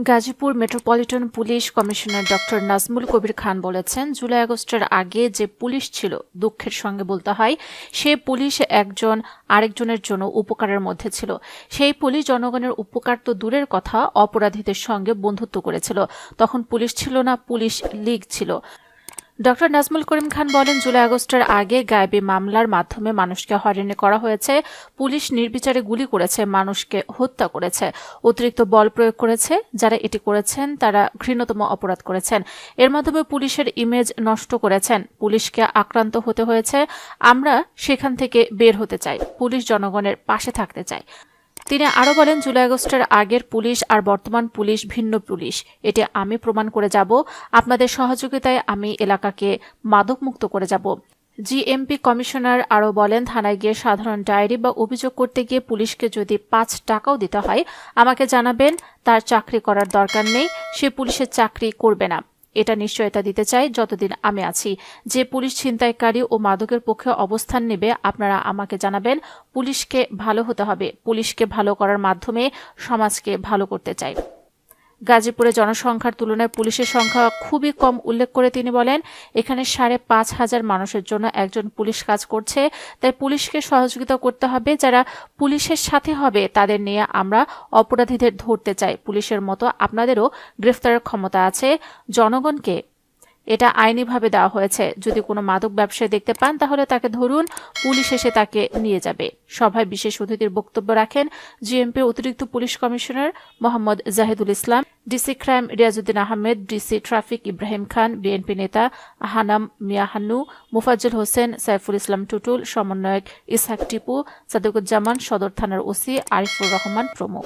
Gazipur metropolitan police commissioner doctor Nazmul Kabir Khan বলেছেন, জুলাই আগস্টের আগে যে পুলিশ ছিল, দুঃখের সঙ্গে বলতে হয়, সে পুলিশ একজন আরেকজনের জন্য উপকারের মধ্যে ছিল। সেই পুলিশ জনগণের উপকার তো দূরের কথা, অপরাধীদের সঙ্গে বন্ধুত্ব করেছিল। তখন পুলিশ ছিল না, পুলিশ লীগ ছিল। ডক্টর নাজমুল করিম খান বলেন, জুলাই আগস্টের আগে গায়েবী মামলার মাধ্যমে মানুষকে হয়রানি করা হয়েছে, পুলিশ নির্বিচারে গুলি করেছে, মানুষকে হত্যা করেছে, অতিরিক্ত বল প্রয়োগ করেছে। যারা এটি করেছেন তারা ঘৃণ্যতম অপরাধ করেছেন। এর মাধ্যমে পুলিশের ইমেজ নষ্ট করেছেন, পুলিশকে আক্রান্ত হতে হয়েছে। আমরা সেখান থেকে বের হতে চাই, পুলিশ জনগণের পাশে থাকতে চাই। তিনি আরও বলেন, জুলাই আগস্টের আগের পুলিশ আর বর্তমান পুলিশ ভিন্ন পুলিশ। এটি আমি প্রমাণ করে যাব। আপনাদের সহযোগিতায় আমি এলাকাকে মাদকমুক্ত করে যাব। জিএমপি কমিশনার আরও বলেন, থানায় গিয়ে সাধারণ ডায়েরি বা অভিযোগ করতে গিয়ে পুলিশকে যদি 5 টাকাও দিতে হয়, আমাকে জানাবেন। তার চাকরি করার দরকার নেই, সে পুলিশের চাকরি করবে না। এটা নিশ্চয়তা দিতে চাই যতদিন আমি আছি। যে পুলিশ ছিনতাইকারী ও মাদকের পক্ষে অবস্থান নেবে, আপনারা আমাকে জানাবেন। পুলিশকে ভালো হতে হবে, পুলিশকে ভালো করার মাধ্যমে সমাজকে ভালো করতে চাই। গাজীপুরে জনসংখ্যার তুলনায় পুলিশের সংখ্যা খুবই কম উল্লেখ করে তিনি বলেন, এখানে 5,500 মানুষের জন্য একজন পুলিশ কাজ করছে। তাই পুলিশকে সহযোগিতা করতে হবে। যারা পুলিশের সাথে হবে তাদের নিয়ে আমরা অপরাধীদের ধরতে চাই। পুলিশের মতো আপনাদেরও গ্রেফতারের ক্ষমতা আছে। জনগণকে এটা আইনিভাবে দেওয়া হয়েছে। যদি কোনো মাদক ব্যবসায়ী দেখতে পান তাহলে তাকে ধরুন, পুলিশ এসে তাকে নিয়ে যাবে। সভায় বিশেষ অতিথির বক্তব্য রাখেন জিএমপির অতিরিক্ত police commissioner Mohammad Jahidul Islam, DC crime Riazuddin Ahmed, DC traffic Ibrahim Khan, BNP নেতা হানাম মিয়া হান্নু, মুফাজ্জল হোসেন, সাইফুল ইসলাম টুটুল, সমন্বয়ক ইসহাক টিপু, সাদেকুজ্জামান, সদর থানার ওসি আরিফুর রহমান প্রমুখ।